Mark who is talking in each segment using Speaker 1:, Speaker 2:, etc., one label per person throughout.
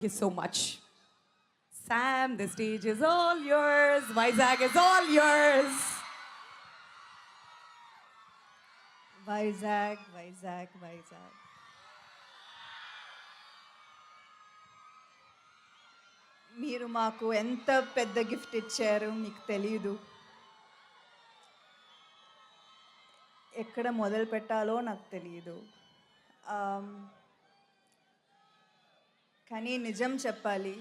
Speaker 1: Thank you so much. Sam, the stage is all yours. Vizag is all yours.
Speaker 2: Vizag Vizag Vizag మీరు మాకు ఎంత పెద్ద gift ఇచ్చారు మీకు తెలియదు. ఎక్కడ మొదలు పెట్టాలో నాకు తెలియదు. కానీ నిజం చెప్పాలి,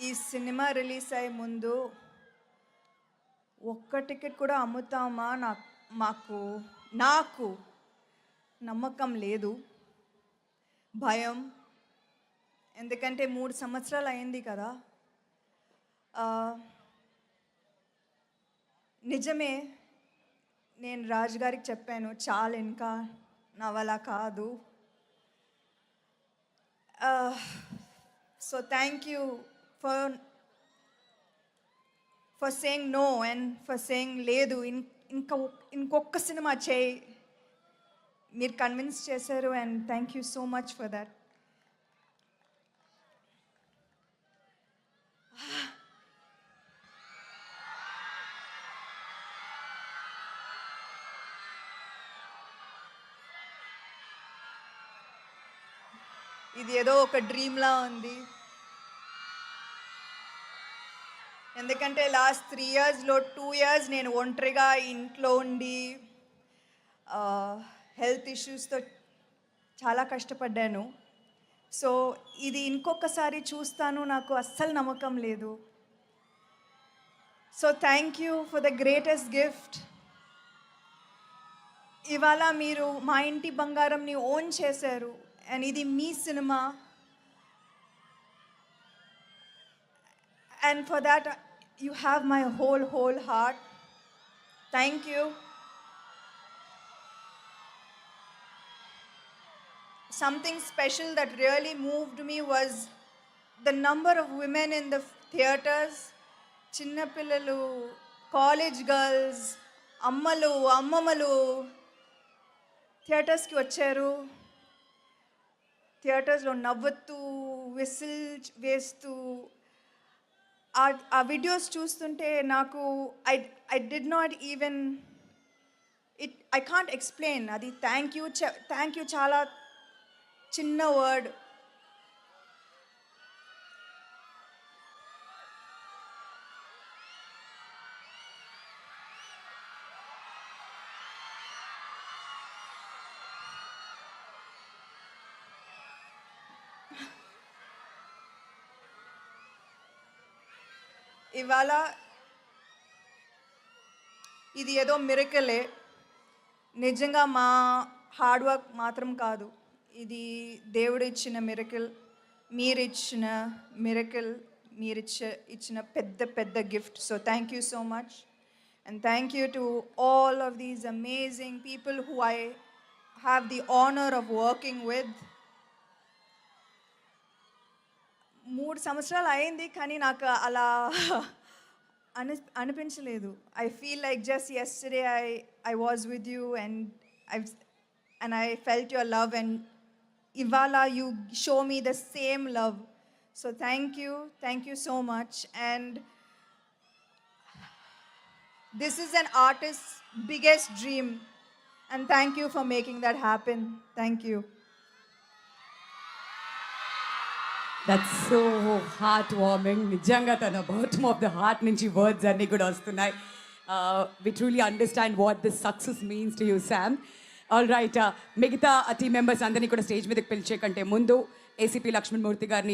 Speaker 2: ఈ సినిమా రిలీజ్ అయ్యే ముందు ఒక్క టికెట్ కూడా అమ్ముతామా నాకు నమ్మకం లేదు, భయం. ఎందుకంటే 3 సంవత్సరాలు అయింది కదా. నిజమే, నేను రాజు గారికి చెప్పాను, చాలు ఇంకా నా వల్ల కాదు. So thank you for saying no and for saying లేదు, ఇంకొక సినిమా చేయి. మీరు కన్విన్స్ చేశారు and thank you so much for that. ఇది ఏదో ఒక డ్రీమ్లా ఉంది. ఎందుకంటే లాస్ట్ 3 ఇయర్స్లో 2 ఇయర్స్ నేను ఒంటరిగా ఇంట్లో ఉండి హెల్త్ ఇష్యూస్తో చాలా కష్టపడ్డాను. సో ఇది ఇంకొకసారి చూస్తాను నాకు అస్సలు నమ్మకం లేదు. So thank you for the greatest gift. ఇవాళ మీరు మా ఇంటి బంగారంని ఓన్ చేశారు అండ్ ఇది మీ cinema. And for that, you have my whole heart. Thank you. Something special that really moved me was the number of women in the theaters. Chinna pillalu, college girls, ammalu, ammamalu theaters ki vacharu. థియేటర్స్లో నవ్వుతూ whistle వేస్తూ ఆ videos చూస్తుంటే నాకు I did not even I can't explain. అది thank you చాలా చిన్న word. ఇవాళ ఇది ఏదో మిరకలే, నిజంగా మా హార్డ్ వర్క్ మాత్రం కాదు, ఇది దేవుడు ఇచ్చిన మిరకల్, మీరిచ్చిన మిరకల్, ఇచ్చిన పెద్ద gift. So thank you so much and thank you to all of these amazing people who I have the honour of working with. 3 సంవత్సరాలు అయింది కానీ నాకు అలా అనిపించలేదు. I feel like just yesterday I was with you and I felt your love and ఇవాళ you show me the same love. So thank you so much. And this is an artist biggest dream and thank you for making that happen. Thank you.
Speaker 1: That's so heartwarming. నిజంగా తన bottom of the heart నుంచి words అన్నీ కూడా వస్తున్నాయి. We truly understand what this success means to you, Sam. All right, మిగతా team members అందరినీ కూడా stage మీదకి పిలిచే కంటే ముందు ఏసీపీ లక్ష్మణ్ మూర్తి గారిని